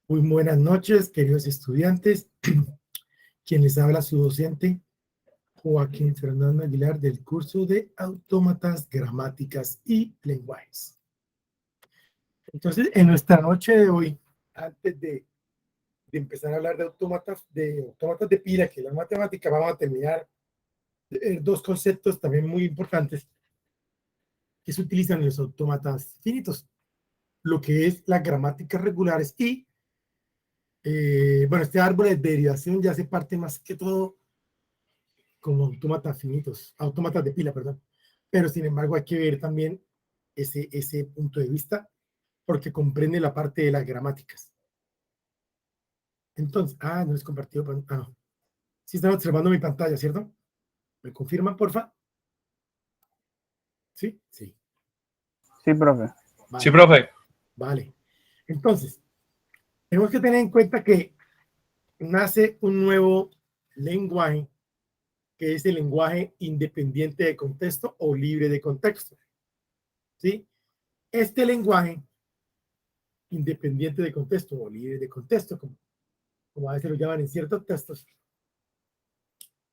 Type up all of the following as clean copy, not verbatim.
Muy buenas noches, queridos estudiantes. Quien les habla su docente, Joaquín Fernando Aguilar, del curso de Autómatas, Gramáticas y Lenguajes. Entonces, en nuestra noche de hoy, antes de empezar a hablar de autómatas de pila, que es la matemática, vamos a terminar dos conceptos también muy importantes que se utilizan en los autómatas finitos, lo que es las gramáticas regulares y bueno, este árbol de derivación ya hace parte más que todo como autómatas finitos, autómatas de pila, perdón. Pero sin embargo hay que ver también ese punto de vista porque comprende la parte de las gramáticas. Entonces, no es compartido. No. Sí están observando mi pantalla, ¿cierto? ¿Me confirman, porfa? ¿Sí? Sí. Sí, profe. Vale. Sí, profe. Vale. Entonces, tenemos que tener en cuenta que nace un nuevo lenguaje que es el lenguaje independiente de contexto o libre de contexto. ¿Sí? Este lenguaje independiente de contexto o libre de contexto, como a veces lo llaman en ciertos textos,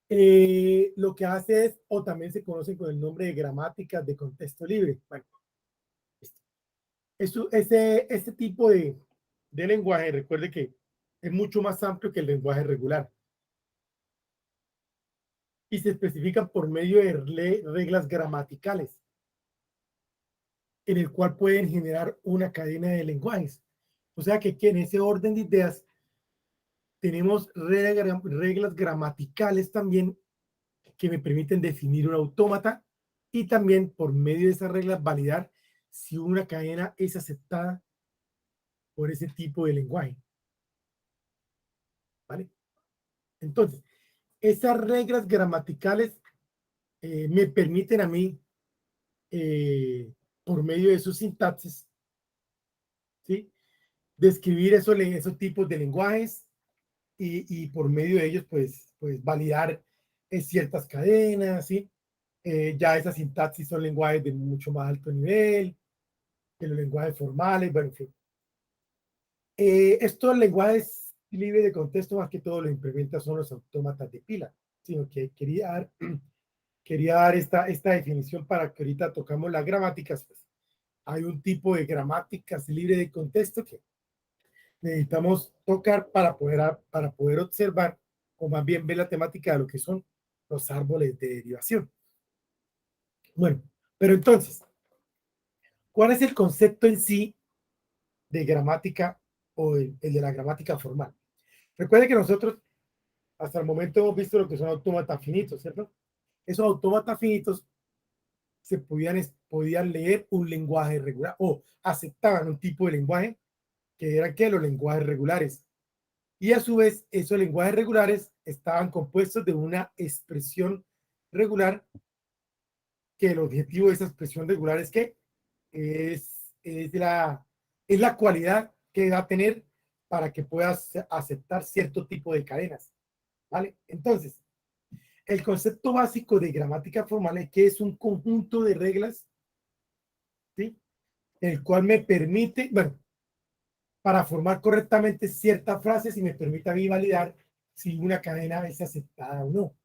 lo que hace es, o también se conoce con el nombre de gramáticas de contexto libre. Bueno, este tipo de lenguaje, recuerde que es mucho más amplio que el lenguaje regular y se especifican por medio de reglas gramaticales, en el cual pueden generar una cadena de lenguajes. O sea que en ese orden de ideas tenemos reglas gramaticales también que me permiten definir un autómata y también por medio de esas reglas validar si una cadena es aceptada por ese tipo de lenguaje. ¿Vale? Entonces, esas reglas gramaticales me permiten a mí, por medio de su sintaxis, ¿sí?, describir esos tipos de lenguajes y por medio de ellos, pues validar ciertas cadenas, ¿sí? Ya esas sintaxis son lenguajes de mucho más alto nivel que los lenguajes formales, bueno, en fin. Estos lenguajes libres de contexto, más que todo, lo implementa son los autómatas de pila, sino que quería dar esta definición para que ahorita tocamos las gramáticas. Pues, hay un tipo de gramáticas libre de contexto que necesitamos tocar para poder observar, o más bien ver la temática de lo que son los árboles de derivación. Bueno, pero entonces, ¿cuál es el concepto en sí de gramática o el de la gramática formal? Recuerde que nosotros hasta el momento hemos visto lo que son autómatas finitos, ¿cierto? Esos autómatas finitos podían leer un lenguaje regular o aceptaban un tipo de lenguaje que eran los lenguajes regulares. Y a su vez, esos lenguajes regulares estaban compuestos de una expresión regular, que el objetivo de esa expresión regular es que es la cualidad que va a tener para que puedas aceptar cierto tipo de cadenas. ¿Vale? Entonces, el concepto básico de gramática formal es que es un conjunto de reglas, ¿sí?, el cual me permite, bueno, para formar correctamente ciertas frases y me permite a mí validar si una cadena es aceptada o no.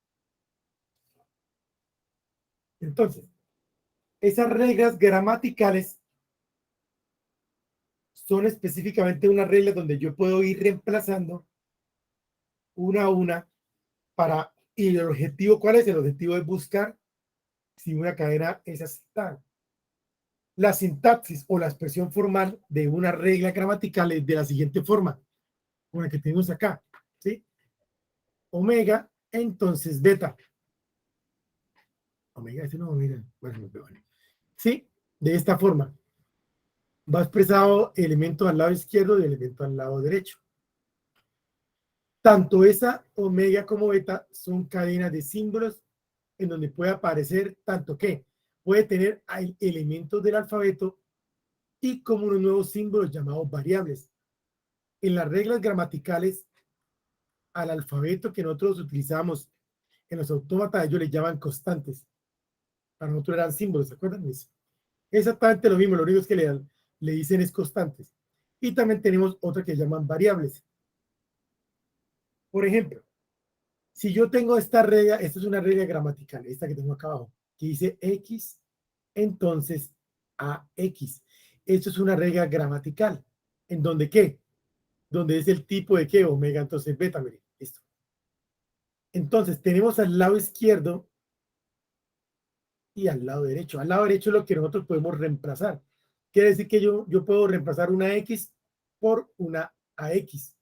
Entonces, esas reglas gramaticales son específicamente unas reglas donde yo puedo ir reemplazando una a una y el objetivo, ¿cuál es? El objetivo es buscar si una cadena es aceptada. La sintaxis o la expresión formal de una regla gramatical es de la siguiente forma, como la que tenemos acá, ¿sí? Omega, entonces beta. Omega, ese no, omega. Bueno, ¿sí? De esta forma. Va expresado elemento al lado izquierdo y elemento al lado derecho. Tanto esa omega como beta son cadenas de símbolos en donde puede aparecer tanto que puede tener elementos del alfabeto y como unos nuevos símbolos llamados variables. En las reglas gramaticales, al alfabeto que nosotros utilizamos en los autómatas, ellos le llaman constantes. Para nosotros eran símbolos, ¿se acuerdan? Exactamente lo mismo, lo único es que le dicen es constantes. Y también tenemos otra que llaman variables. Por ejemplo, si yo tengo esta regla, esta es una regla gramatical, esta que tengo acá abajo, que dice X, entonces AX. Esto es una regla gramatical. ¿En donde qué? Donde es el tipo de qué, omega, entonces beta, mire, esto. Entonces, tenemos al lado izquierdo y al lado derecho. Al lado derecho es lo que nosotros podemos reemplazar. Quiere decir que yo puedo reemplazar una X por una AX.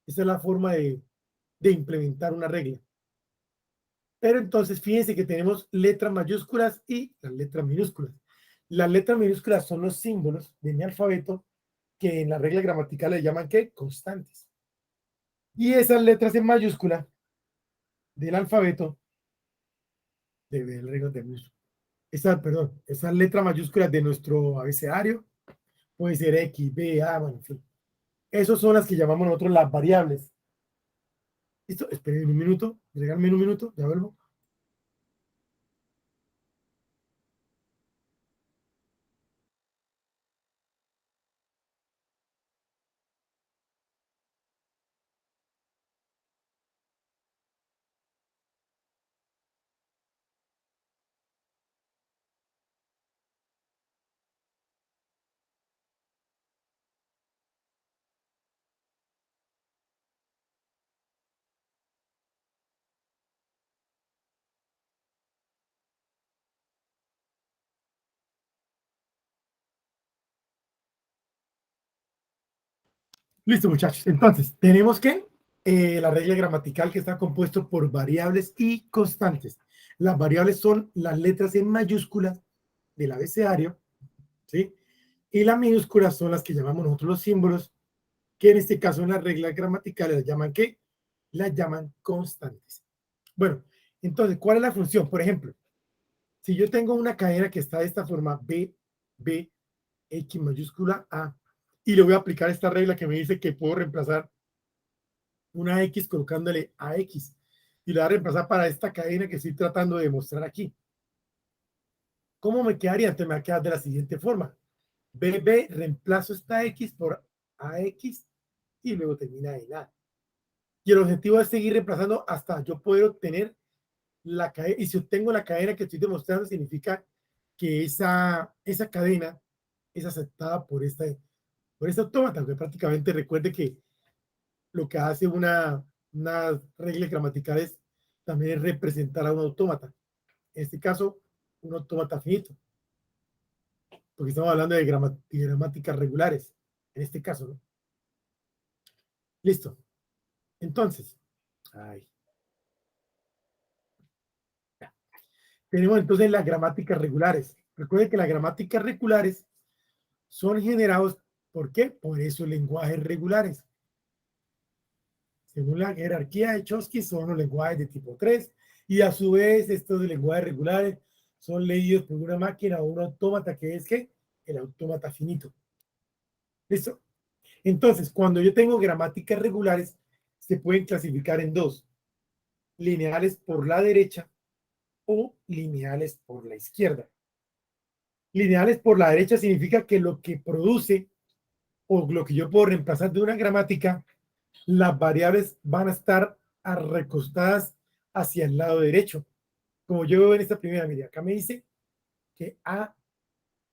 Esa es la forma de implementar una regla. Pero entonces fíjense que tenemos letras mayúsculas y las letras minúsculas. Las letras minúsculas son los símbolos de mi alfabeto que en la regla gramatical le llaman ¿qué? Constantes. Y esas letras en mayúscula del alfabeto, esas letras mayúsculas de nuestro abecedario, puede ser X, B, A, bueno, en fin. Esas son las que llamamos nosotros las variables. ¿Listo? Esperen un minuto, regálenme un minuto, ya vuelvo. Listo, muchachos. Entonces, tenemos que la regla gramatical que está compuesto por variables y constantes. Las variables son las letras en mayúsculas del abecedario, ¿sí? Y las minúsculas son las que llamamos nosotros los símbolos, que en este caso en las reglas gramaticales las llaman ¿qué? Las llaman constantes. Bueno, entonces, ¿cuál es la función? Por ejemplo, si yo tengo una cadena que está de esta forma, B, B, X mayúscula A, y le voy a aplicar esta regla que me dice que puedo reemplazar una X colocándole a X y la voy a reemplazar para esta cadena que estoy tratando de mostrar aquí. ¿Cómo me quedaría? Entonces me va a quedar de la siguiente forma. BB, reemplazo esta X por AX y luego termina en A. Y el objetivo es seguir reemplazando hasta yo poder obtener la cadena. Y si obtengo la cadena que estoy demostrando, significa que esa cadena es aceptada por este autómata, que prácticamente recuerde que lo que hace una regla gramatical es también representar a un autómata. En este caso, un autómata finito, porque estamos hablando de gramáticas regulares, en este caso, ¿no? Listo. Entonces, ay, tenemos entonces las gramáticas regulares. Recuerden que las gramáticas regulares son generados, ¿por qué? Por esos lenguajes regulares. Según la jerarquía de Chomsky, son los lenguajes de tipo 3 y a su vez estos lenguajes regulares son leídos por una máquina o un autómata que es que el autómata finito. ¿Listo? Entonces, cuando yo tengo gramáticas regulares, se pueden clasificar en dos, lineales por la derecha o lineales por la izquierda. Lineales por la derecha significa que lo que produce o lo que yo puedo reemplazar de una gramática, las variables van a estar recostadas hacia el lado derecho. Como yo veo en esta primera medida, acá me dice que A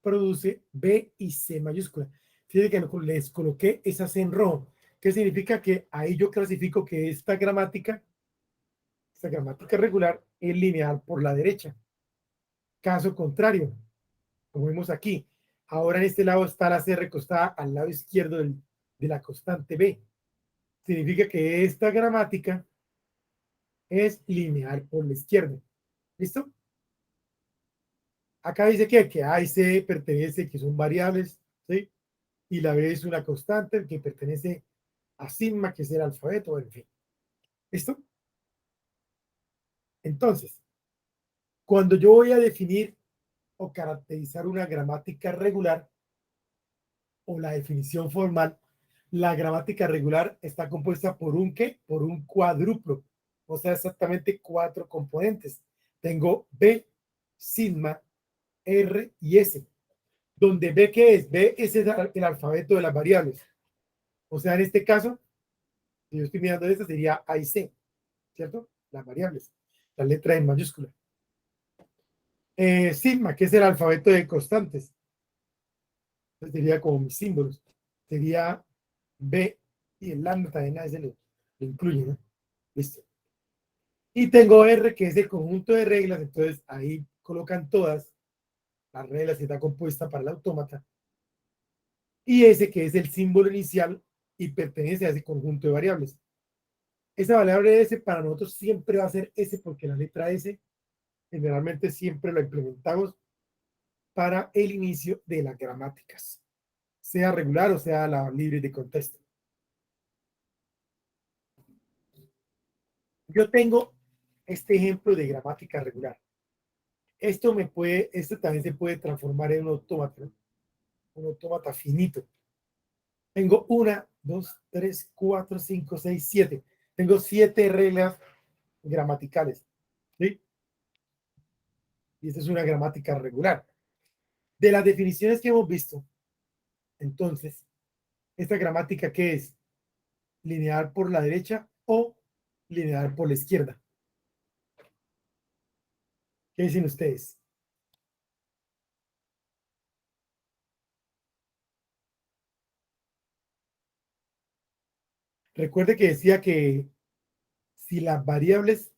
produce B y C mayúscula. Fíjense que les coloqué esa C en rojo. ¿Qué significa? Que ahí yo clasifico que esta gramática regular es lineal por la derecha. Caso contrario, como vemos aquí, ahora en este lado está la C recostada al lado izquierdo de la constante B. Significa que esta gramática es lineal por la izquierda. ¿Listo? Acá dice que A y C pertenece, que son variables, ¿sí? Y la B es una constante que pertenece a sigma, que es el alfabeto, en fin. ¿Listo? Entonces, cuando yo voy a definir o caracterizar una gramática regular o la definición formal, la gramática regular está compuesta por un ¿qué? Por un cuádruplo, o sea, exactamente 4 componentes. Tengo B, sigma, R y S. Donde B, ¿qué es? B es el alfabeto de las variables. O sea, en este caso, si yo estoy mirando esta, sería A y C, ¿cierto? Las variables, la letra en mayúscula. Sigma, que es el alfabeto de constantes. Entonces sería como mis símbolos. Sería B y el lambda también a ese lo incluye, ¿no? Listo. Y tengo R, que es el conjunto de reglas, entonces ahí colocan todas las reglas que está compuesta para el autómata. Y S, que es el símbolo inicial y pertenece a ese conjunto de variables. Esa variable S para nosotros siempre va a ser S porque la letra S generalmente siempre la implementamos para el inicio de las gramáticas, sea regular o sea la libre de contexto. Yo tengo este ejemplo de gramática regular. Esto también se puede transformar en un autómata finito. Tengo 1, 2, 3, 4, 5, 6, 7. Tengo 7 reglas gramaticales. ¿Sí? Y esta es una gramática regular. De las definiciones que hemos visto, entonces, ¿esta gramática qué es? ¿Lineal por la derecha o lineal por la izquierda? ¿Qué dicen ustedes? Recuerde que decía que si las variables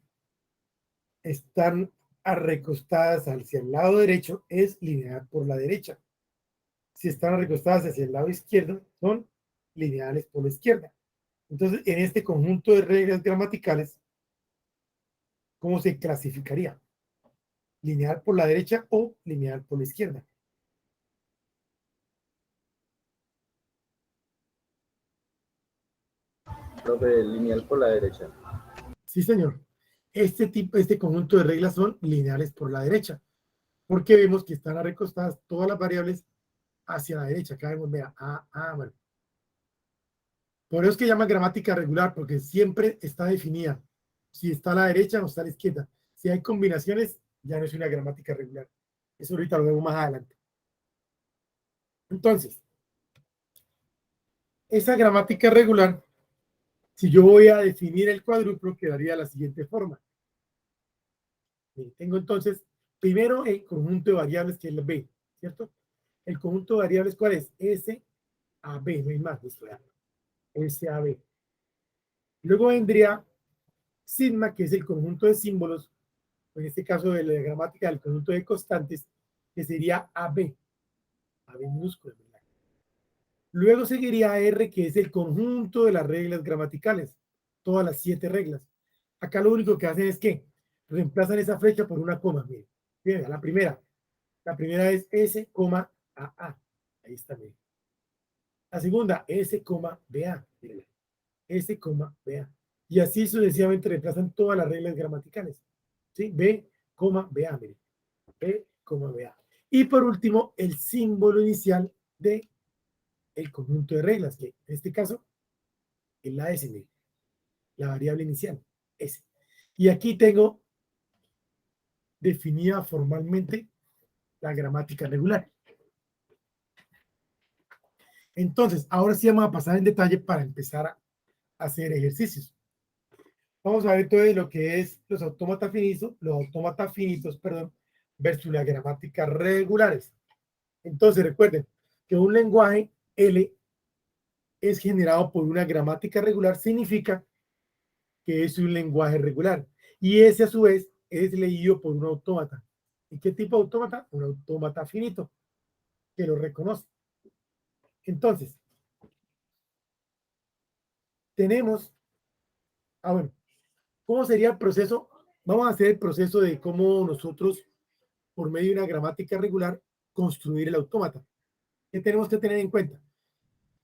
están recostadas hacia el lado derecho, es lineal por la derecha. Si están recostadas hacia el lado izquierdo, son lineales por la izquierda. Entonces, en este conjunto de reglas gramaticales, ¿cómo se clasificaría? ¿Lineal por la derecha o lineal por la izquierda? Profe, lineal por la derecha. Sí, señor. Este conjunto de reglas son lineales por la derecha, porque vemos que están recostadas todas las variables hacia la derecha. Acá vemos, vea, bueno. Por eso es que llaman gramática regular, porque siempre está definida. Si está a la derecha o está a la izquierda. Si hay combinaciones, ya no es una gramática regular. Eso ahorita lo vemos más adelante. Entonces, esa gramática regular, si yo voy a definir el cuádruplo, quedaría de la siguiente forma. Tengo entonces, primero el conjunto de variables que es el B, ¿cierto? El conjunto de variables, ¿cuál es? S a B, no hay más, listo, ya. S a B. Luego vendría sigma, que es el conjunto de símbolos, en este caso de la gramática del conjunto de constantes, que sería AB, AB minúscula, ¿verdad? Luego seguiría R, que es el conjunto de las reglas gramaticales, todas las 7 reglas. Acá lo único que hacen es que reemplazan esa flecha por una coma, miren. Miren, la primera es S, AA. Ahí está, miren. La segunda, S, BA. Miren. S, BA. Y así sucesivamente reemplazan todas las reglas gramaticales. ¿Sí? B, BA, miren. B, BA. Y por último, el símbolo inicial de el conjunto de reglas, que en este caso es la S, miren. La variable inicial, S. Y aquí tengo definida formalmente la gramática regular. Entonces, ahora sí vamos a pasar en detalle para empezar a hacer ejercicios. Vamos a ver todo lo que es los autómatas finitos, versus las gramáticas regulares. Entonces, recuerden que un lenguaje L es generado por una gramática regular, significa que es un lenguaje regular. Y ese, a su vez, es leído por un autómata. ¿Y qué tipo de autómata? Un autómata finito, que lo reconoce. Entonces, tenemos, bueno, ¿cómo sería el proceso? Vamos a hacer el proceso de cómo nosotros, por medio de una gramática regular, construir el autómata. ¿Qué tenemos que tener en cuenta?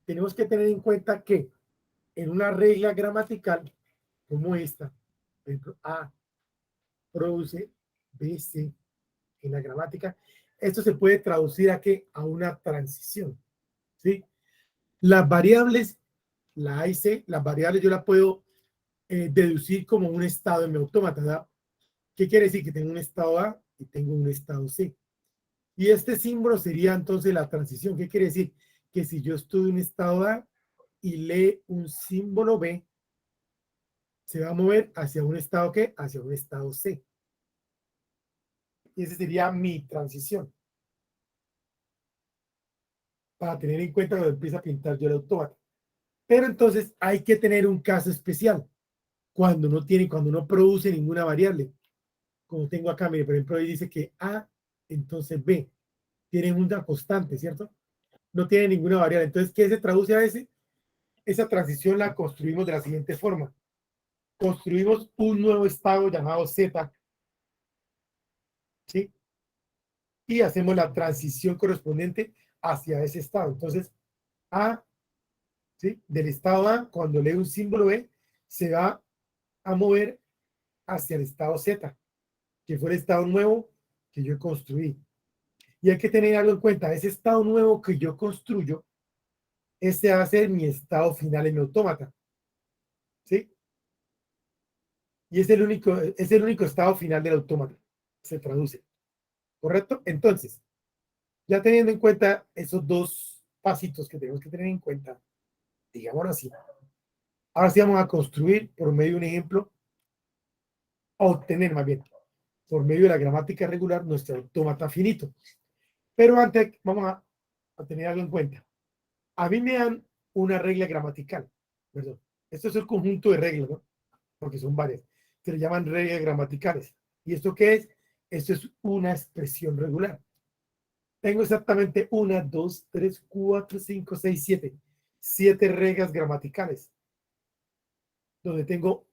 Tenemos que tener en cuenta que en una regla gramatical como esta, por ejemplo, A produce BC en la gramática, esto se puede traducir a qué? A una transición, ¿sí? Las variables, la A y C, las variables yo las puedo deducir como un estado en mi autómata, ¿verdad? ¿Qué quiere decir? Que tengo un estado A y tengo un estado C. Y este símbolo sería entonces la transición. ¿Qué quiere decir? Que si yo estoy en estado A, y lee un símbolo B, se va a mover hacia un estado ¿qué? Hacia un estado C. Y esa sería mi transición. Para tener en cuenta cuando empieza a pintar yo el autómata. Pero entonces hay que tener un caso especial. Cuando no produce ninguna variable. Como tengo acá, mire, por ejemplo, ahí dice que A, entonces B. Tienen una constante, ¿cierto? No tiene ninguna variable. Entonces, ¿qué se traduce a ese? Esa transición la construimos de la siguiente forma. Construimos un nuevo estado llamado Z, ¿sí? Y hacemos la transición correspondiente hacia ese estado. Entonces, A, ¿sí? Del estado A, cuando lee un símbolo B, se va a mover hacia el estado Z, que fue el estado nuevo que yo construí. Y hay que tener algo en cuenta, ese estado nuevo que yo construyo, este va a ser mi estado final en mi autómata, ¿sí? Y es el único estado final del autómata, se traduce, ¿correcto? Entonces, ya teniendo en cuenta esos dos pasitos que tenemos que tener en cuenta, digámoslo así, ahora sí vamos a construir por medio de un ejemplo, a obtener más bien, por medio de la gramática regular, nuestro autómata finito. Pero antes vamos a tener algo en cuenta. A mí me dan una regla gramatical, perdón. Esto es el conjunto de reglas, ¿no? Porque son varias. Se le llaman reglas gramaticales. ¿Y esto qué es? Esto es una expresión regular. Tengo exactamente 1, 2, 3, 4, 5, 6, 7. 7 reglas gramaticales. Donde tengo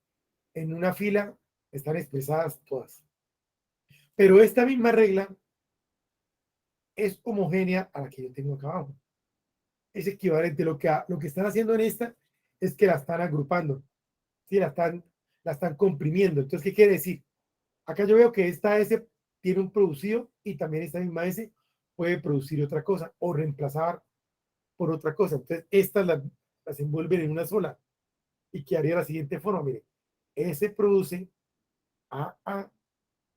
en una fila, están expresadas todas. Pero esta misma regla es homogénea a la que yo tengo acá abajo. Es equivalente. Lo que están haciendo en esta es que la están agrupando. ¿Sí? La están comprimiendo. Entonces, ¿qué quiere decir? Acá yo veo que esta S tiene un producido y también esta misma S puede producir otra cosa o reemplazar por otra cosa. Entonces, estas las envuelven en una sola y quedaría la siguiente forma. Mire, S produce AA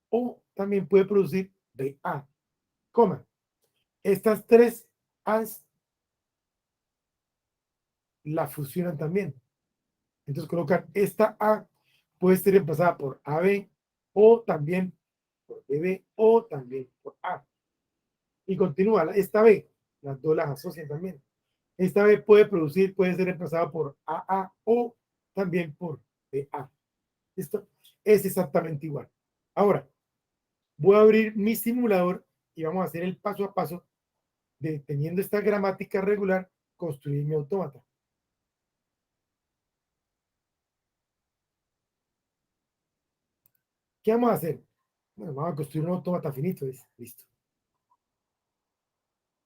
o también puede producir BA, coma. Estas tres A's la fusionan también. Entonces, colocar esta A puede ser reemplazada por AB o también por BB o también por A. Y continúa, esta B, las dos las asocian también. Esta B puede ser reemplazada por AA o también por BA. Esto es exactamente igual. Ahora, voy a abrir mi simulador y vamos a hacer el paso a paso de, teniendo esta gramática regular, construir mi autómata. ¿Qué vamos a hacer? Bueno, vamos a construir un autómata finito. Listo.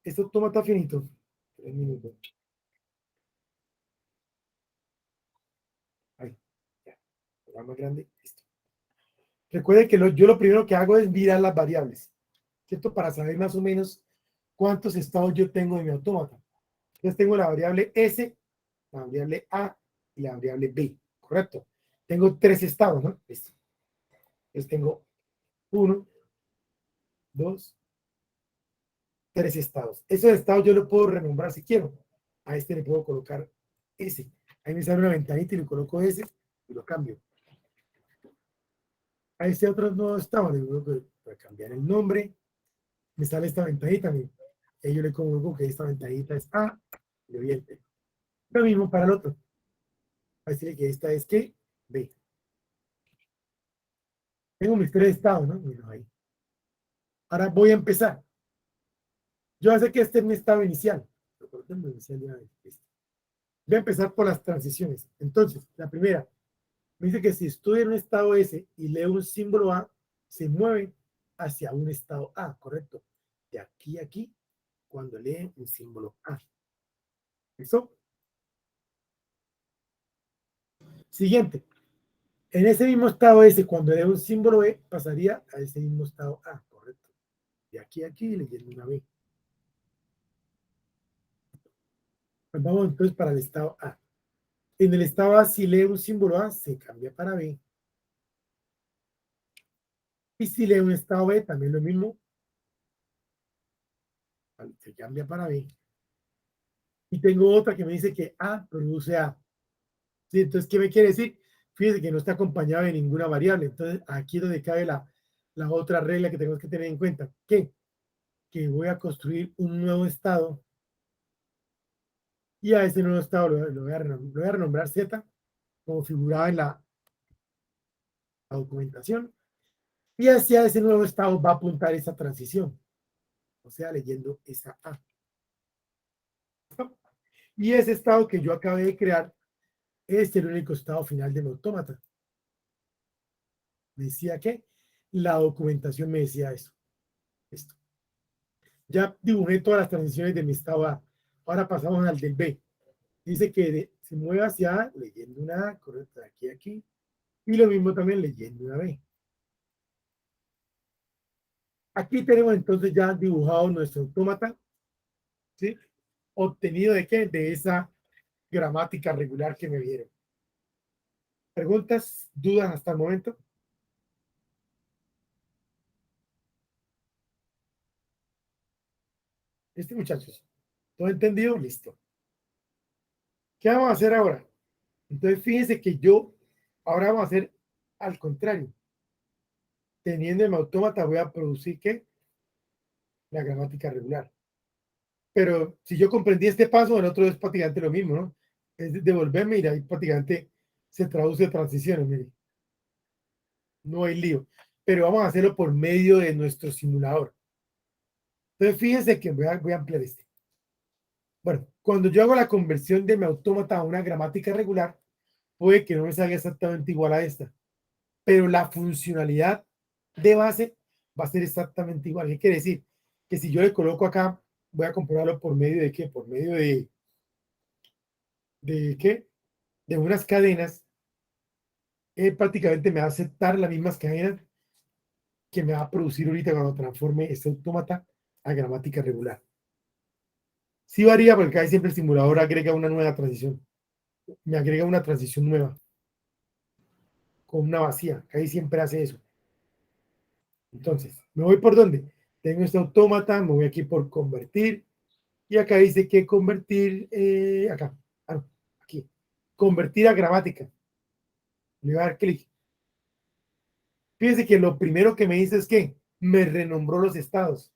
Este autómata finito, 3 minutos. Ahí, ya. Más grande, listo. Recuerde que yo lo primero que hago es mirar las variables, ¿cierto? Para saber más o menos cuántos estados yo tengo en mi autómata. Entonces tengo la variable S, la variable A y la variable B, ¿correcto? Tengo 3 estados, ¿no? Listo. Entonces tengo 1, 2, 3 estados. Esos estados yo lo puedo renombrar si quiero. A este le puedo colocar S. Ahí me sale una ventanita y le coloco S y lo cambio. A este otro nuevo estado le voy a cambiar el nombre. Me sale esta ventanita. Y yo le coloco que esta ventanita es A. Y le doy Enter. Lo mismo para el otro. A decirle que esta es que B. Tengo mis 3 estados, ¿no? Bueno, ahí. Ahora voy a empezar. Yo sé que este es mi estado inicial. Voy a empezar por las transiciones. Entonces, la primera, me dice que si estoy en un estado S y leo un símbolo A, se mueve hacia un estado A, ¿correcto? De aquí a aquí, cuando lee un símbolo A. ¿Eso? Siguiente. En ese mismo estado S, cuando lee un símbolo B, pasaría a ese mismo estado A, ¿correcto? De aquí a aquí, leyendo una B. Pues vamos entonces para el estado A. En el estado A, si lee un símbolo A, se cambia para B. Y si lee un estado B, también lo mismo, se cambia para B. Y tengo otra que me dice que A produce A. ¿Sí? Entonces, ¿qué me quiere decir? Fíjense que no está acompañado de ninguna variable. Entonces, aquí es donde cae la otra regla que tenemos que tener en cuenta. ¿Qué? Que voy a construir un nuevo estado y a ese nuevo estado lo voy a renombrar Z, como figuraba en la documentación. Y hacia ese nuevo estado va a apuntar esa transición. O sea, leyendo esa A. Y ese estado que yo acabé de crear es el único estado final de mi autómata. Me decía que la documentación me decía eso. Esto. Ya dibujé todas las transiciones de mi estado A. Ahora pasamos al del B. Dice que se mueve hacia A leyendo una A, correcto, de aquí a aquí. Y lo mismo también leyendo una B. Aquí tenemos entonces ya dibujado nuestro autómata, ¿sí? Obtenido de qué? De esa gramática regular que me dieron. ¿Preguntas, dudas hasta el momento? Muchachos, ¿todo entendido? Listo. ¿Qué vamos a hacer ahora? Entonces, fíjense que ahora vamos a hacer al contrario. Teniendo en autómata, voy a producir, ¿qué? La gramática regular. Pero si yo comprendí este paso, el otro es prácticamente lo mismo, ¿no? Es devolverme y ahí prácticamente se traduce transiciones, mire. No hay lío. Pero vamos a hacerlo por medio de nuestro simulador. Entonces, fíjense que voy a ampliar este. Bueno, cuando yo hago la conversión de mi autómata a una gramática regular, puede que no me salga exactamente igual a esta, pero la funcionalidad de base va a ser exactamente igual. ¿Qué quiere decir? Que si yo le coloco acá, voy a comprobarlo por medio de qué, por medio de qué, de unas cadenas, prácticamente me va a aceptar las mismas cadenas que me va a producir ahorita cuando transforme este autómata a gramática regular. Sí varía porque casi siempre el simulador agrega una nueva transición, me agrega una transición nueva con una vacía, casi siempre hace eso. Entonces, ¿me voy por dónde? Tengo este autómata, me voy aquí por convertir, y acá dice que convertir, acá, no, aquí, convertir a gramática. Le voy a dar clic. Fíjense que lo primero que me dice es que me renombró los estados.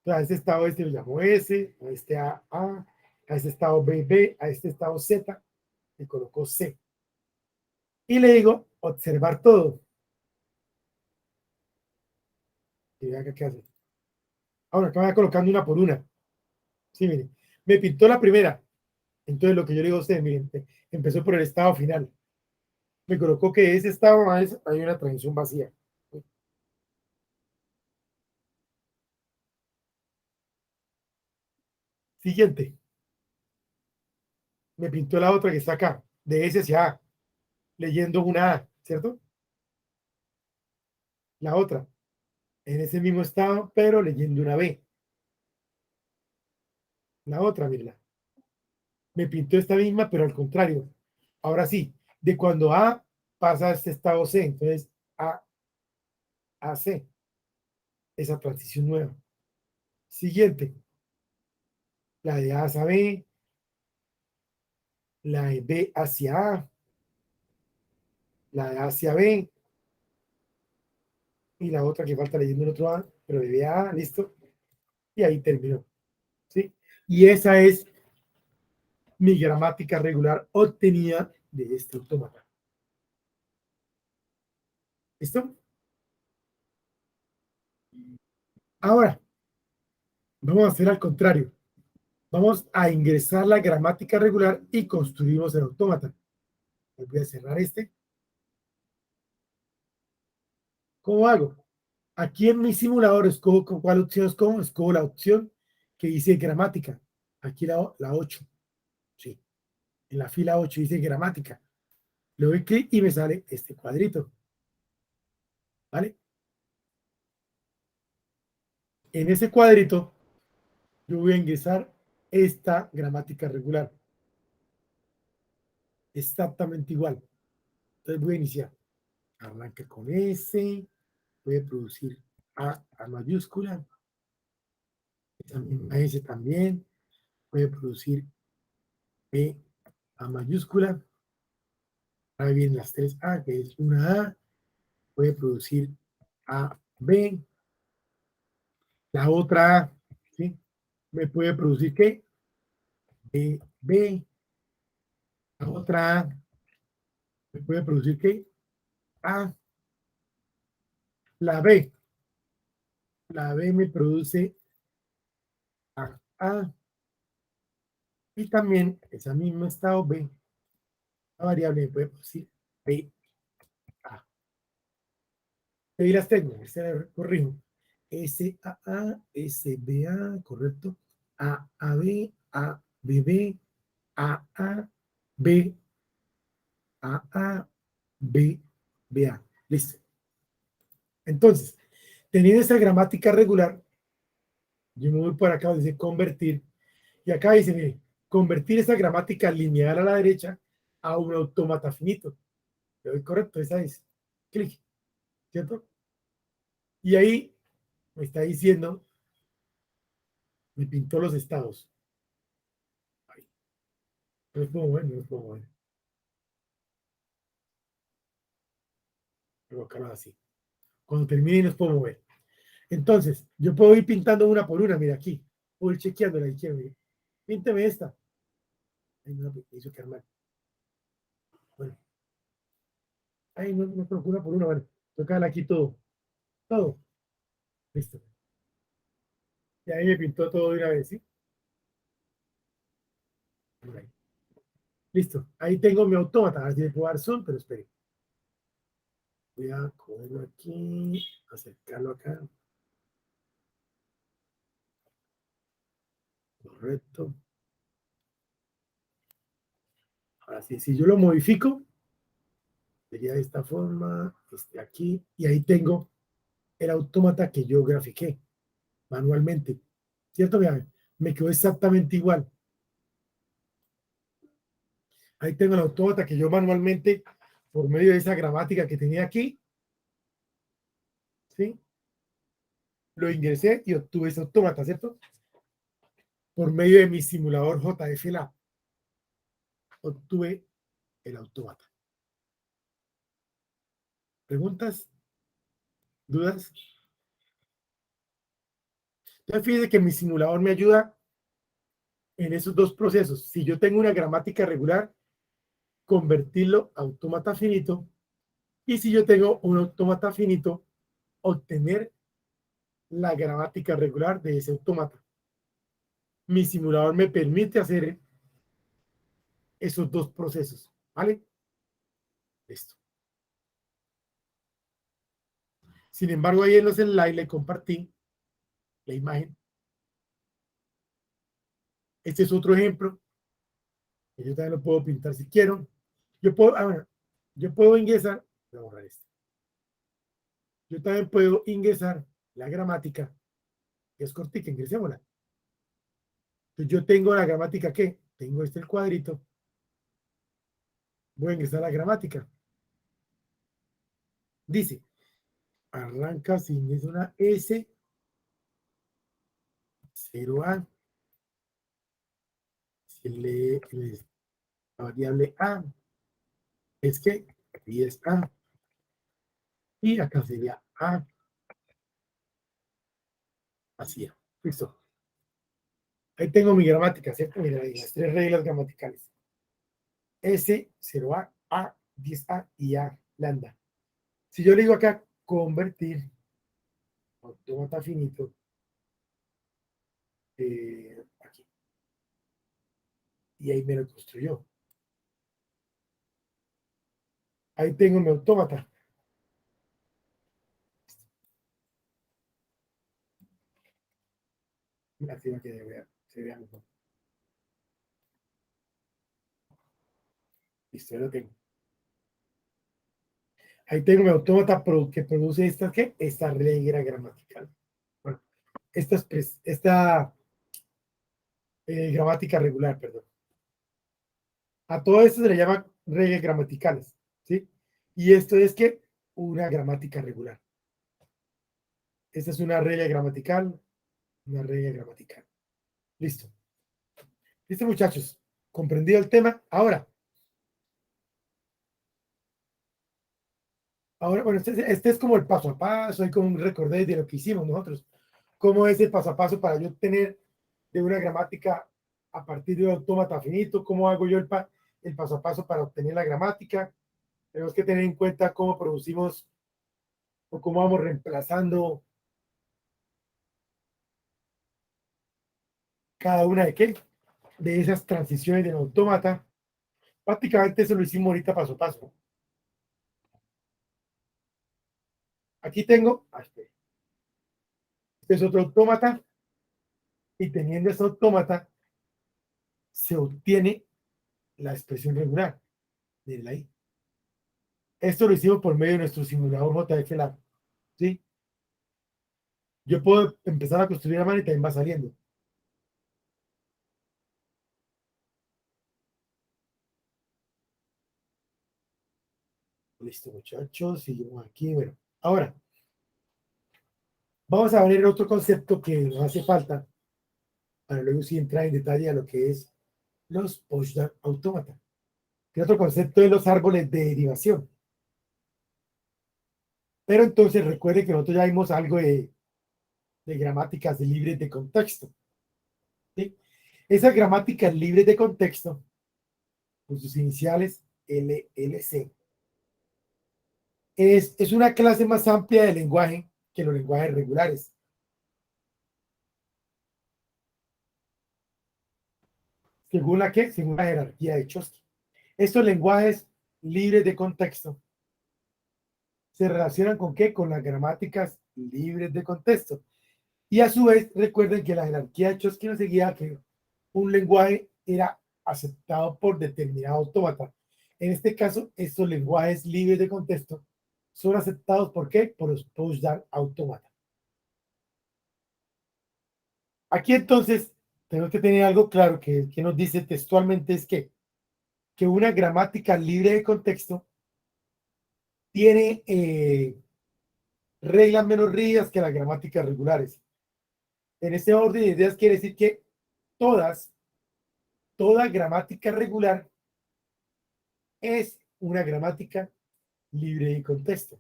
O sea, a este estado este lo llamo S, a este a este estado B, a este estado Z, le colocó C. Y le digo, observar todo. Y vea qué hace. Ahora, acá va colocando una por una. Sí, miren, me pintó la primera. Entonces, lo que yo le digo a ustedes, miren, empezó por el estado final. Me colocó que ese estado hay una transición vacía. Siguiente. Me pintó la otra que está acá, de S hacia A, leyendo una A, ¿cierto? La otra, en ese mismo estado, pero leyendo una B. La otra, mira, me pintó esta misma, pero al contrario. Ahora sí, de cuando A pasa a este estado C, entonces A C, esa transición nueva. Siguiente, la de A hacia B, la de B hacia A, la de A hacia B, y la otra que falta leyendo el otro A, pero de B a A, listo, y ahí terminó, ¿sí? Y esa es mi gramática regular obtenida de este autómata. ¿Listo? Ahora, vamos a hacer al contrario. Vamos a ingresar la gramática regular y construimos el autómata. Voy a cerrar este. ¿Cómo hago? Aquí en mi simulador escojo cuál opción escojo. Escojo la opción que dice gramática. Aquí la 8. Sí. En la fila 8 dice gramática. Le doy clic y me sale este cuadrito. ¿Vale? En ese cuadrito yo voy a ingresar esta gramática regular. Exactamente igual. Entonces voy a iniciar. Arranca con S. Voy a producir A mayúscula. Esa misma S también puede producir B A mayúscula. Ahora vienen las tres A, que es una A, puede producir A, B. La otra A, ¿sí? Me puede producir ¿qué? B, B. La otra A, me puede producir ¿qué? A. La B. La B me produce A, A. Y también esa misma estado B, la variable me puede producir B, A. Ahí las tengo, se corrijo. S, A, A, S, B, A, correcto. A, A, B, A, B, B, A, A, B, A, A, B, B, A. Listo. Entonces, teniendo esta gramática regular, yo me voy por acá, dice convertir, y acá dice, mire, convertir esa gramática lineal a la derecha a un autómata finito. Le doy correcto, esa es. Clic, ¿cierto? Y ahí me está diciendo, me pintó los estados. Ahí. No los puedo mover, no los puedo mover. Colocarlo así. Cuando termine, los puedo mover. Entonces, yo puedo ir pintando una por una, mira aquí. Puedo ir chequeando la izquierda. Mira. Pínteme esta. Ay, no, me hizo quedar mal. Bueno. Ay, no, no coloco una por una, vale. Tocar aquí todo. Todo. Listo. Y ahí me pintó todo de una vez, ¿sí? Por ahí. Listo. Ahí tengo mi autómata. A ver si le puedo dar zoom, pero espere. Voy a cogerlo aquí, acercarlo acá. Correcto. Ahora sí, si yo lo modifico, sería de esta forma, aquí, y ahí tengo el autómata que yo grafiqué manualmente. ¿Cierto? Vean, me quedó exactamente igual. Ahí tengo el autómata que yo manualmente, por medio de esa gramática que tenía aquí, ¿sí? Lo ingresé y obtuve ese autómata, ¿cierto? Por medio de mi simulador JFLab, obtuve el autómata. ¿Preguntas? ¿Dudas? Entonces, fíjense que mi simulador me ayuda en esos dos procesos. Si yo tengo una gramática regular, convertirlo a autómata finito. Y si yo tengo un autómata finito, obtener la gramática regular de ese autómata. Mi simulador me permite hacer esos dos procesos. ¿Vale? Listo. Sin embargo, ahí en los slides le compartí la imagen. Este es otro ejemplo. Que yo también lo puedo pintar si quiero. Yo puedo, bueno, yo puedo ingresar, voy a borrar esto. Yo también puedo ingresar la gramática, que es cortica, ingresémosla. Entonces yo tengo la gramática que tengo el cuadrito. Voy a ingresar la gramática. Dice, arranca sin es una S, 0A. Si le la variable A es que aquí es A. Y acá sería A. Así es. Listo. Ahí tengo mi gramática, ¿cierto? Mira, ahí las tres reglas gramaticales. S, 0A, A, 10A y A, lambda. Si yo le digo acá, convertir, autómata finito, aquí. Y ahí me lo construyó. Ahí tengo mi autómata. Así va que se vea mejor. Listo, ya lo tengo. Ahí tengo mi autómata que produce esta regla gramatical. Bueno, esta gramática regular, perdón. A todo esto se le llama reglas gramaticales, ¿sí? Y esto es que una gramática regular. Esta es una regla gramatical. Una regla gramatical. Listo. Listo, muchachos. ¿Comprendido el tema? Bueno, este es como el paso a paso, hay como un recordé de lo que hicimos nosotros. ¿Cómo es el paso a paso para yo tener de una gramática a partir de un autómata finito? ¿Cómo hago yo el paso a paso para obtener la gramática? Tenemos que tener en cuenta cómo producimos o cómo vamos reemplazando cada una de esas transiciones del autómata. Prácticamente eso lo hicimos ahorita paso a paso. Aquí tengo, este es otro autómata, y teniendo este autómata se obtiene la expresión regular. Miren ahí. Esto lo hicimos por medio de nuestro simulador JFLab. ¿Sí? Yo puedo empezar a construir la mano y también va saliendo. Listo, muchachos. Seguimos aquí. Bueno, ahora vamos a ver otro concepto que nos hace falta para luego sí entrar en detalle a lo que es los Postman autómata. Que otro concepto de los árboles de derivación. Pero entonces recuerde que nosotros ya vimos algo de gramáticas libres de contexto. ¿Sí? Esas gramáticas libres de contexto, con sus iniciales LLC, es una clase más amplia de lenguaje que los lenguajes regulares. Según la jerarquía de Chomsky. Estos lenguajes libres de contexto se relacionan con qué? Con las gramáticas libres de contexto. Y a su vez, recuerden que la jerarquía de Chomsky nos seguía que un lenguaje era aceptado por determinado autómata. En este caso, estos lenguajes libres de contexto son aceptados ¿por qué? Por los Postman autómata. Aquí entonces tenemos que tener algo claro que nos dice textualmente es que una gramática libre de contexto tiene reglas menos rígidas que las gramáticas regulares. En este orden de ideas quiere decir que toda gramática regular es una gramática libre de contexto,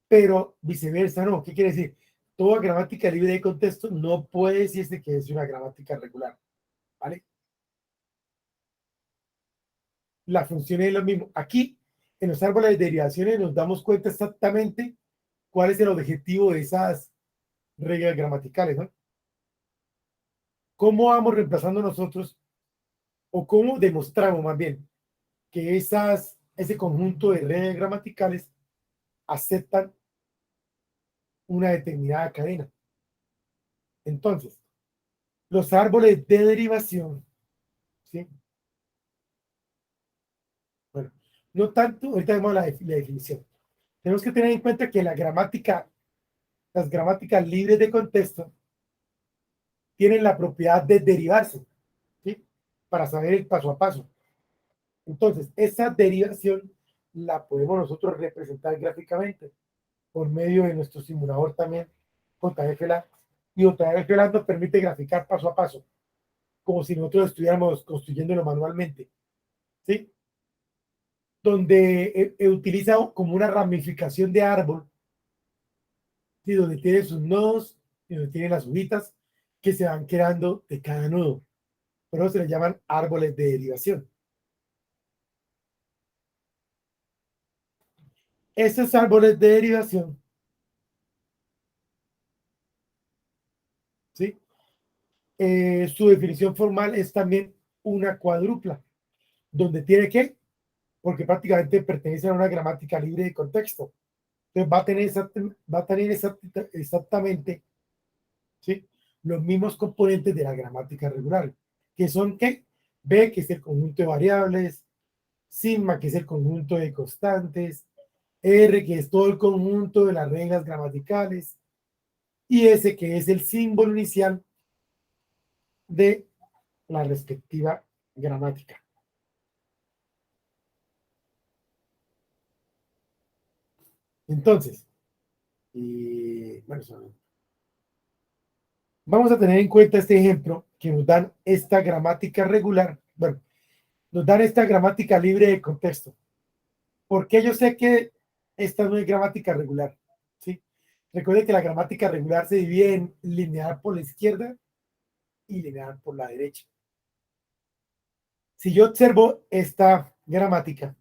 pero viceversa no. ¿Qué quiere decir? Toda gramática libre de contexto no puede decirse que es una gramática regular, ¿vale? La función es lo mismo. Aquí, en los árboles de derivaciones, nos damos cuenta exactamente cuál es el objetivo de esas reglas gramaticales, ¿no? ¿Cómo vamos reemplazando nosotros o cómo demostramos más bien que ese conjunto de reglas gramaticales aceptan una determinada cadena? Entonces, los árboles de derivación, ¿sí? Bueno, no tanto, ahorita vemos la definición. Tenemos que tener en cuenta que las gramáticas libres de contexto tienen la propiedad de derivarse, ¿sí? Para saber el paso a paso. Entonces, esa derivación la podemos nosotros representar gráficamente por medio de nuestro simulador también, JFLab. Y JFLab nos permite graficar paso a paso, como si nosotros estuviéramos construyéndolo manualmente, ¿sí? Donde utiliza como una ramificación de árbol, ¿sí? Donde tiene sus nodos y donde tiene las hojitas que se van creando de cada nodo. Por eso se le llaman árboles de derivación. Esos árboles de derivación, ¿sí? Su definición formal es también una cuadrupla, donde tiene que, porque prácticamente pertenece a una gramática libre de contexto. Entonces va a tener exactamente, ¿sí? Los mismos componentes de la gramática regular, que son ¿qué? B, que es el conjunto de variables, sigma, que es el conjunto de constantes, R, que es todo el conjunto de las reglas gramaticales, y S, que es el símbolo inicial de la respectiva gramática. Entonces, bueno, Vamos a tener en cuenta este ejemplo que nos dan esta gramática regular. Bueno, nos dan esta gramática libre de contexto. ¿Por qué yo sé que esta no es gramática regular? ¿Sí? Recuerde que la gramática regular se divide en lineal por la izquierda y lineal por la derecha. Si yo observo esta gramática,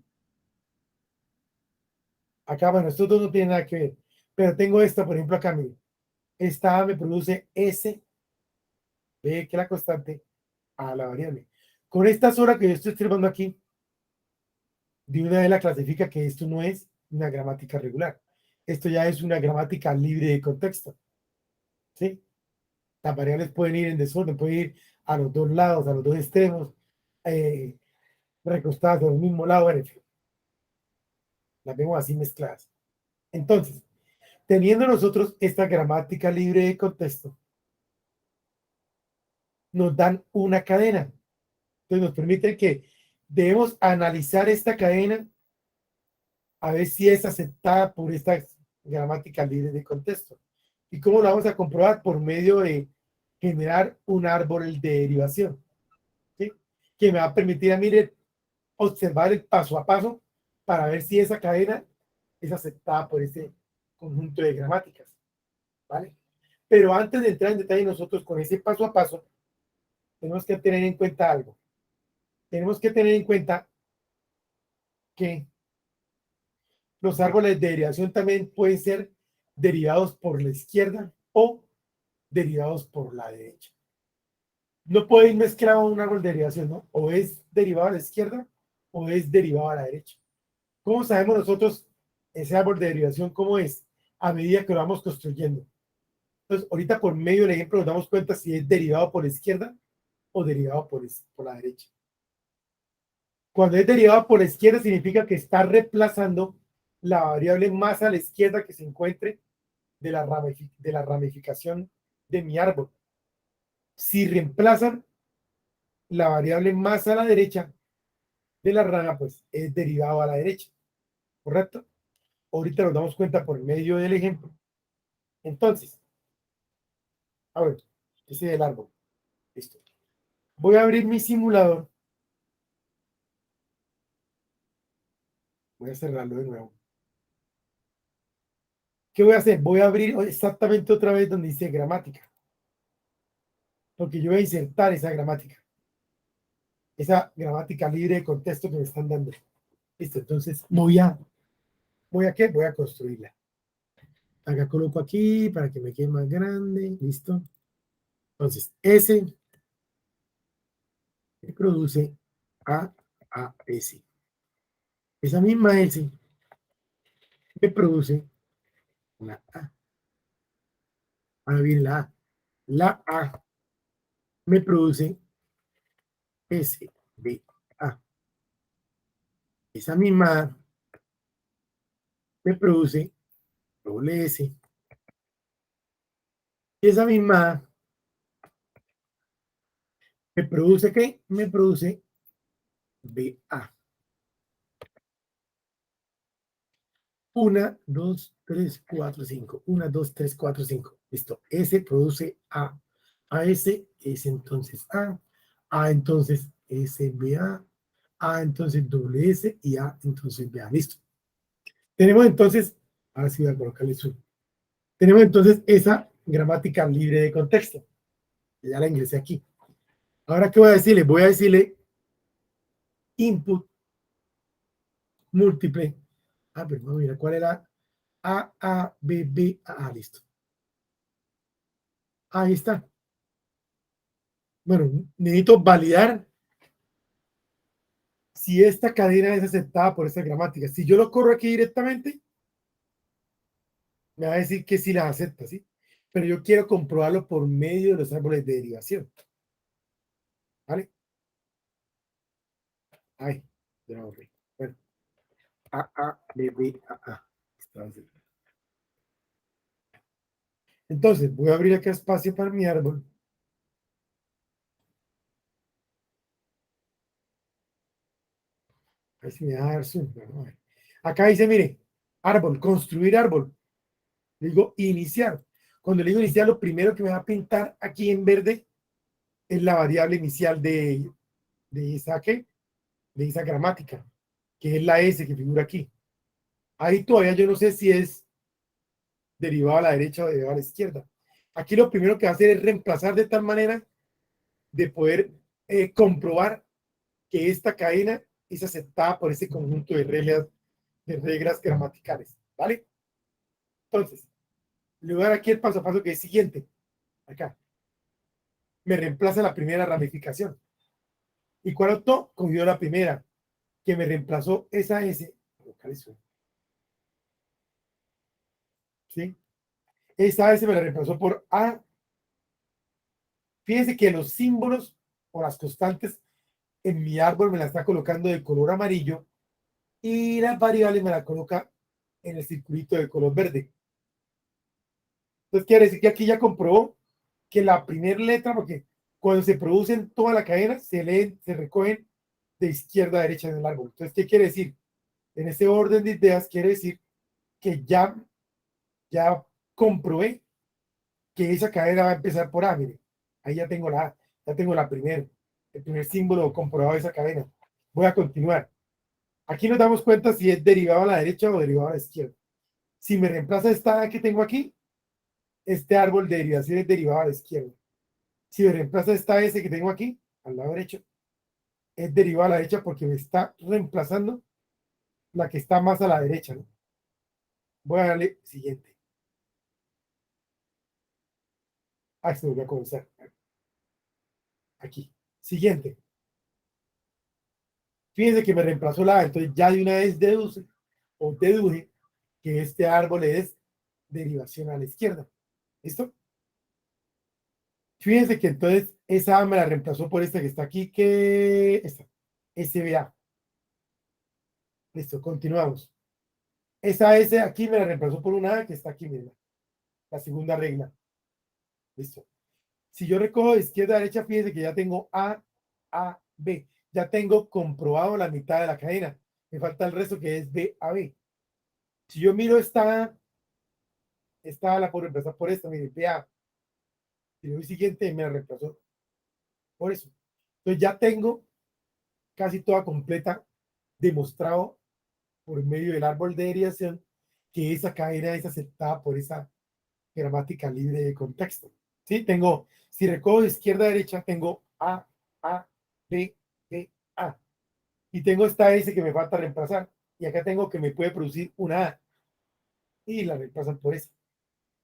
acá, bueno, estos dos no tienen nada que ver, pero tengo esta, por ejemplo, acá, mire, esta A me produce S, ve que la constante, a la variable. Con esta sola que yo estoy observando aquí, de una vez la clasifica que esto no es una gramática regular. Esto ya es una gramática libre de contexto. ¿Sí? Las variables pueden ir en desorden, pueden ir a los dos lados, a los dos extremos, eh, recostadas al mismo lado, en fin. Las vemos así mezcladas. Entonces, teniendo nosotros esta gramática libre de contexto, nos dan una cadena. Entonces, nos permite que debemos analizar esta cadena a ver si es aceptada por esta gramática libre de contexto. ¿Y cómo lo vamos a comprobar? Por medio de generar un árbol de derivación, ¿sí? Que me va a permitir a mí observar el paso a paso para ver si esa cadena es aceptada por ese conjunto de gramáticas, ¿vale? Pero antes de entrar en detalle nosotros con ese paso a paso, tenemos que tener en cuenta algo. Tenemos que tener en cuenta que los árboles de derivación también pueden ser derivados por la izquierda o derivados por la derecha. No puede ir mezclado un árbol de derivación, ¿no? O es derivado a la izquierda o es derivado a la derecha. ¿Cómo sabemos nosotros ese árbol de derivación cómo es? A medida que lo vamos construyendo. Entonces, ahorita por medio del ejemplo nos damos cuenta si es derivado por la izquierda o derivado por la derecha. Cuando es derivado por la izquierda significa que está reemplazando la variable más a la izquierda que se encuentre de la ramificación de mi árbol. Si reemplazan la variable más a la derecha de la rama, pues es derivado a la derecha, ¿correcto? Ahorita nos damos cuenta por medio del ejemplo. Entonces, a ver, ese es el árbol. Listo. Voy a abrir mi simulador. Voy a cerrarlo de nuevo. ¿Qué voy a hacer? Voy a abrir exactamente otra vez donde dice gramática. Porque yo voy a insertar esa gramática. Esa gramática libre de contexto que me están dando. Listo, entonces ¿voy a qué? Voy a construirla. Acá coloco aquí para que me quede más grande. Listo. Entonces, S me produce S. Esa misma S me produce una A. Ahora viene la A. La A me produce SBA. Esa misma A me produce doble S. Y esa misma A me produce ¿qué? Me produce BA. 1, 2, 3, 4, 5. 1, 2, 3, 4, 5. Listo. S produce A. S es entonces A. A entonces SBA. A entonces doble S y A entonces BA. Listo. Tenemos entonces, ahora sí voy a colocarle zoom. Tenemos entonces esa gramática libre de contexto. Ya la ingresé aquí. Ahora, ¿qué voy a decirle? Voy a decirle input múltiple. Ah, perdón, mira, ¿cuál era? A, listo. Ahí está. Bueno, necesito validar si esta cadena es aceptada por esta gramática. Si yo lo corro aquí directamente, me va a decir que sí la acepta, ¿sí? Pero yo quiero comprobarlo por medio de los árboles de derivación. ¿Vale? Ay, ya lo borré. Bueno, A. Entonces, voy a abrir acá espacio para mi árbol. A ver si me da a dar zoom. Bueno, a ver. Acá dice, mire, árbol, construir árbol. Le digo, iniciar. Cuando le digo inicial, lo primero que me va a pintar aquí en verde es la variable inicial de esa, ¿qué? De esa gramática, que es la S que figura aquí. Ahí todavía yo no sé si es derivado a la derecha o derivado a la izquierda. Aquí lo primero que va a hacer es reemplazar de tal manera de poder comprobar que esta cadena es aceptada por ese conjunto de reglas gramaticales, ¿vale? Entonces, le voy a dar aquí el paso a paso que es siguiente. Acá. Me reemplaza la primera ramificación. ¿Y cuál optó? Cogió la primera, que me reemplazó esa S. ¿Sí? Esa S me la reemplazó por A. Fíjense que los símbolos o las constantes en mi árbol me la está colocando de color amarillo y las variables me la coloca en el circulito de color verde. Entonces quiere decir que aquí ya comprobó que la primera letra, porque cuando se producen toda la cadena, se leen, se recogen de izquierda a derecha en el árbol. Entonces, ¿qué quiere decir? En ese orden de ideas quiere decir que ya comprobé que esa cadena va a empezar por A, mire. Ahí ya tengo la A, ya tengo el primer símbolo comprobado de esa cadena. Voy a continuar. Aquí nos damos cuenta si es derivado a la derecha o derivado a la izquierda. Si me reemplaza esta A que tengo aquí, este árbol de derivación es derivado a la izquierda. Si me reemplaza esta S que tengo aquí, al lado derecho, es derivado a la derecha porque me está reemplazando la que está más a la derecha, ¿no? Voy a darle siguiente. Se me voy a comenzar. Aquí. Siguiente. Fíjense que me reemplazó la A, entonces ya de una vez deduje que este árbol es derivación a la izquierda. ¿Listo? Fíjense que entonces esa A me la reemplazó por esta que está aquí, que esta, SBA. Listo, continuamos. Esa S aquí me la reemplazó por una A que está aquí, miren, la segunda regla. Listo. Si yo recojo de izquierda a derecha, fíjense que ya tengo A, B. Ya tengo comprobado la mitad de la cadena. Me falta el resto que es B a B. Si yo miro esta la puedo reemplazar por esta, miren, BA. Si le doy siguiente, me la reemplazó por eso. Entonces ya tengo casi toda completa, demostrado por medio del árbol de derivación que esa cadena es aceptada por esa gramática libre de contexto. ¿Sí? Tengo, si recojo de izquierda a derecha, tengo A, B, B, A. Y tengo esta S que me falta reemplazar. Y acá tengo que me puede producir una A. Y la reemplazan por esa.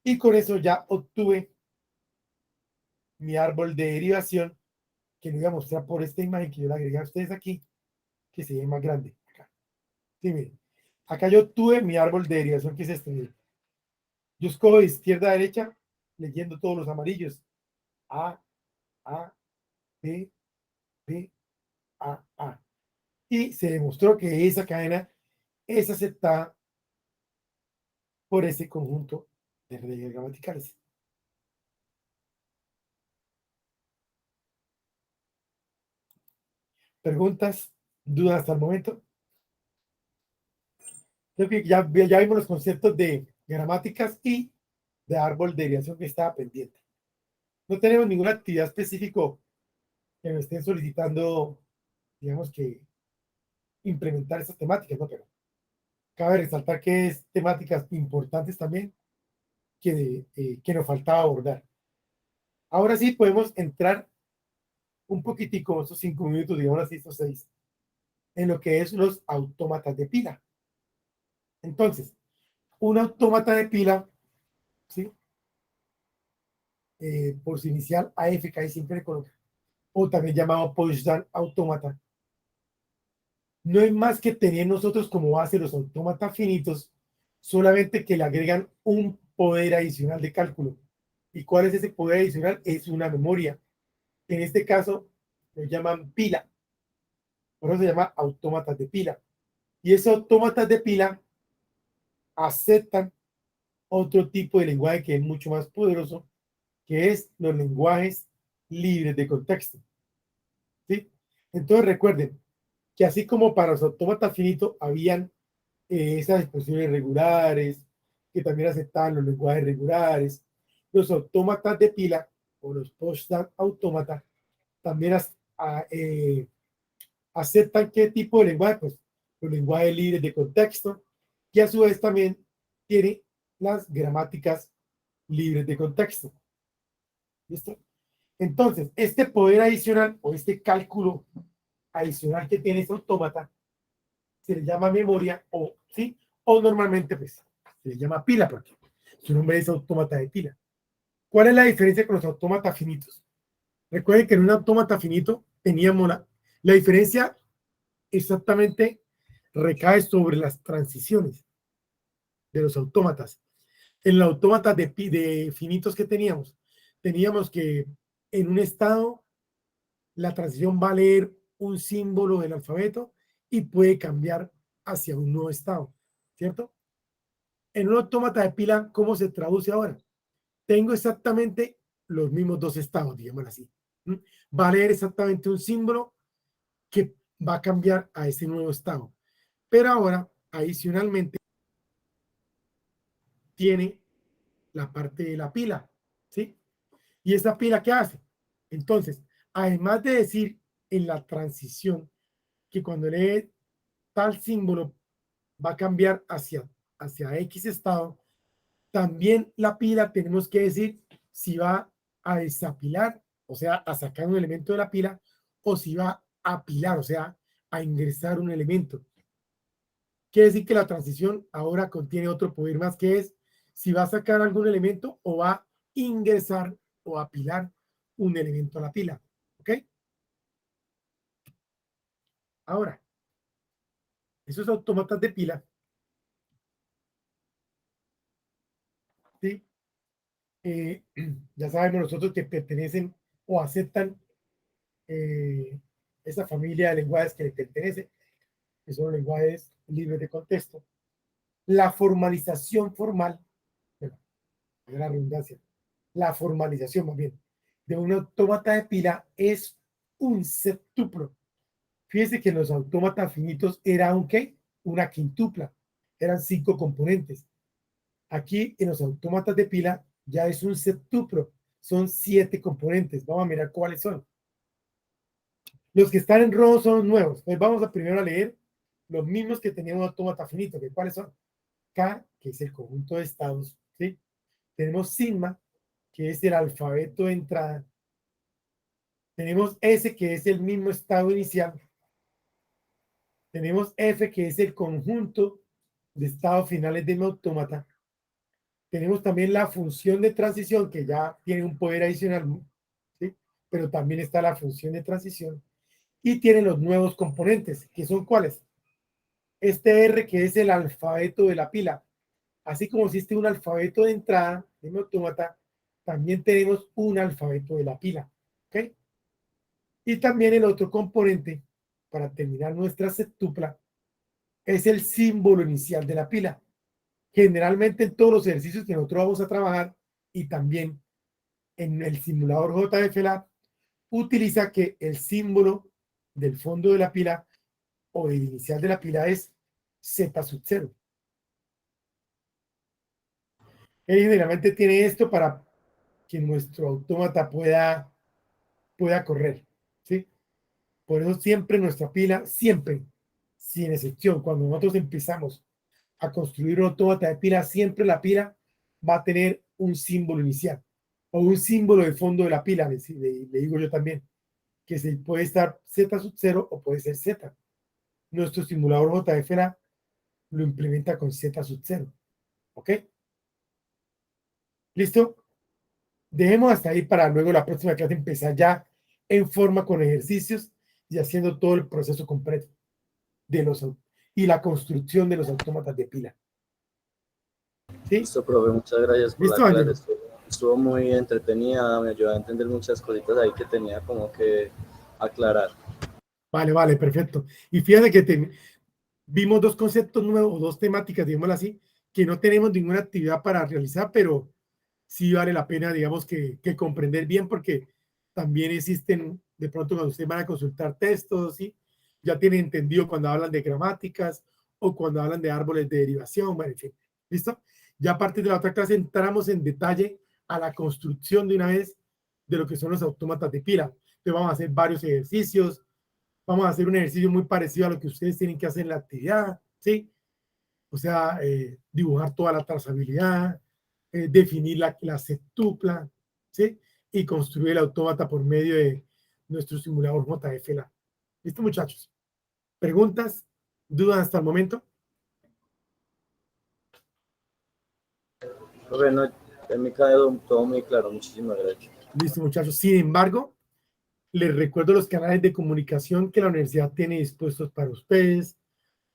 Y con eso ya obtuve mi árbol de derivación, que le voy a mostrar por esta imagen que yo le agregué a ustedes aquí, que se ve más grande. Acá. Sí, miren. Acá yo obtuve mi árbol de derivación, que es este. Miren. Yo escojo de izquierda a derecha, leyendo todos los amarillos. A, B, B, A. Y se demostró que esa cadena es aceptada por ese conjunto de reglas gramaticales. ¿Preguntas? ¿Dudas hasta el momento? Creo que ya vimos los conceptos de gramáticas y de árbol de derivación que estaba pendiente. No tenemos ninguna actividad específica que me estén solicitando, digamos que implementar esas temáticas, ¿no? Pero cabe resaltar que es temáticas importantes también que nos faltaba abordar. Ahora sí podemos entrar un poquitico, esos 5 minutos, digamos así, estos 6, en lo que es los autómatas de pila. Entonces, un autómata de pila, ¿sí? Por su inicial AF, que ahí siempre coloca, o también llamado pushdown autómata, no es más que tener nosotros como base los autómatas finitos, solamente que le agregan un poder adicional de cálculo. ¿Y cuál es ese poder adicional? Es una memoria. En este caso, lo llaman pila. Por eso se llama autómatas de pila. Y esos autómatas de pila aceptan otro tipo de lenguaje que es mucho más poderoso, que es los lenguajes libres de contexto. ¿Sí? Entonces recuerden que así como para los autómatas finitos habían esas expresiones regulares, que también aceptaban los lenguajes regulares, los autómatas de pila o los post-stack autómatas también aceptan qué tipo de lenguaje, pues los lenguajes libres de contexto, que a su vez también tiene las gramáticas libres de contexto. ¿Listo? Entonces, este poder adicional o este cálculo adicional que tiene este autómata se le llama memoria o, ¿sí? O normalmente pues se le llama pila porque su nombre es autómata de pila. ¿Cuál es la diferencia con los autómatas finitos? Recuerden que en un autómata finito teníamos la diferencia exactamente recae sobre las transiciones de los autómatas. En los autómatas de finitos que teníamos que en un estado la transición va a leer un símbolo del alfabeto y puede cambiar hacia un nuevo estado, ¿cierto? En un autómata de pila, ¿cómo se traduce ahora? Tengo exactamente los mismos dos estados, digámoslo así. Va a leer exactamente un símbolo que va a cambiar a ese nuevo estado. Pero ahora, adicionalmente, tiene la parte de la pila, ¿sí? ¿Y esa pila qué hace? Entonces, además de decir en la transición que cuando lee tal símbolo va a cambiar hacia X estado, también la pila tenemos que decir si va a desapilar, o sea, a sacar un elemento de la pila, o si va a apilar, o sea, a ingresar un elemento. Quiere decir que la transición ahora contiene otro poder más que es si va a sacar algún elemento o va a ingresar o apilar un elemento a la pila. ¿Ok? Ahora, esos autómatas de pila, ¿sí? Ya sabemos nosotros que pertenecen o aceptan eh, esa familia de lenguajes que le pertenece, que son lenguajes libres de contexto. La formalización formal, bueno, la redundancia, la formalización más bien, de un autómata de pila es un septuplo. Fíjese que en los autómatas finitos era un ¿qué? Una quintupla, eran 5 componentes. Aquí en los autómatas de pila ya es un septuplo, son 7 componentes. Vamos a mirar cuáles son. Los que están en rojo son los nuevos. Pues vamos a primero a leer los mismos que teníamos autómata finito, que cuáles son. K, que es el conjunto de estados, ¿sí? Tenemos sigma, que es el alfabeto de entrada. Tenemos S, que es el mismo estado inicial. Tenemos F, que es el conjunto de estados finales de mi autómata. Tenemos también la función de transición, que ya tiene un poder adicional, ¿sí? Pero también está la función de transición. Y tiene los nuevos componentes, que son ¿cuáles? Este R, que es el alfabeto de la pila. Así como existe un alfabeto de entrada de mi autómata, también tenemos un alfabeto de la pila. ¿Ok? Y también el otro componente, para terminar nuestra septupla, es el símbolo inicial de la pila. Generalmente en todos los ejercicios que nosotros vamos a trabajar y también en el simulador JFLab, utiliza que el símbolo del fondo de la pila o del inicial de la pila es Z sub 0. Él generalmente tiene esto para que nuestro autómata pueda correr, ¿sí? Por eso siempre nuestra pila, siempre, sin excepción, cuando nosotros empezamos a construir un autómata de pila, siempre la pila va a tener un símbolo inicial o un símbolo de fondo de la pila, le digo yo también, que se puede estar Z sub 0 o puede ser Z. Nuestro simulador JFLA lo implementa con Z sub 0. ¿Ok? ¿Listo? Dejemos hasta ahí para luego la próxima clase empezar ya en forma con ejercicios y haciendo todo el proceso completo de los y la construcción de los autómatas de pila. ¿Sí? Listo, profe, muchas gracias por ¿Listo, la Ángel? clase. Estuvo muy entretenida, me ayudó a entender muchas cositas ahí que tenía como que aclarar. Vale, perfecto. Y fíjate que vimos dos conceptos nuevos, dos temáticas, digámoslo así, que no tenemos ninguna actividad para realizar, pero sí vale la pena, digamos, que comprender bien, porque también existen, de pronto cuando ustedes van a consultar textos, ¿sí? Ya tienen entendido cuando hablan de gramáticas o cuando hablan de árboles de derivación, bueno, en fin, ¿listo? Ya a partir de la otra clase entramos en detalle a la construcción de una vez de lo que son los autómatas de pila. Entonces vamos a hacer varios ejercicios, vamos a hacer un ejercicio muy parecido a lo que ustedes tienen que hacer en la actividad, ¿sí? O sea, dibujar toda la trazabilidad, definir la septupla, ¿sí? Y construir el autómata por medio de nuestro simulador JFLab. ¿Listo, muchachos? ¿Preguntas? ¿Dudas hasta el momento? Profe, no, en mi quedó todo muy claro, muchísimas gracias. Listo, muchachos. Sin embargo, les recuerdo los canales de comunicación que la universidad tiene dispuestos para ustedes,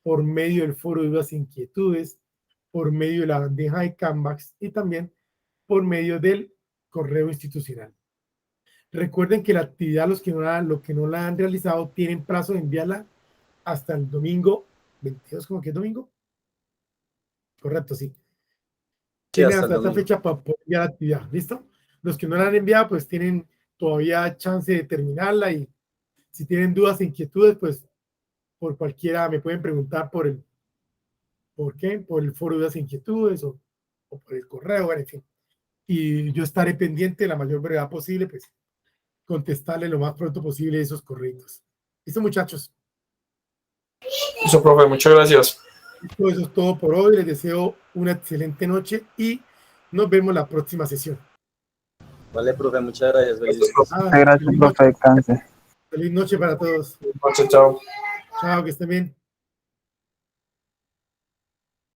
por medio del foro de dudas e inquietudes, por medio de la bandeja de Canvas y también por medio del correo institucional. Recuerden que la actividad, los que no la han realizado, tienen plazo de enviarla hasta el domingo 22, ¿cómo que es domingo? Correcto, sí. Sí, Tienen hasta el hasta esta domingo. fecha para poder enviar la actividad, ¿listo? Los que no la han enviado, pues tienen todavía chance de terminarla y si tienen dudas e inquietudes, pues por cualquiera me pueden preguntar por el foro de dudas e inquietudes o por el correo, en fin. Y yo estaré pendiente de la mayor brevedad posible, pues contestarle lo más pronto posible esos correos. ¿Listo, muchachos? Eso, profe, muchas gracias. Eso es todo por hoy. Les deseo una excelente noche y nos vemos la próxima sesión. Vale, profe, muchas gracias. Gracias, profe. Ah, Gracias, profe. Descanse. feliz noche para todos. Chao, chao. Chao, que estén bien.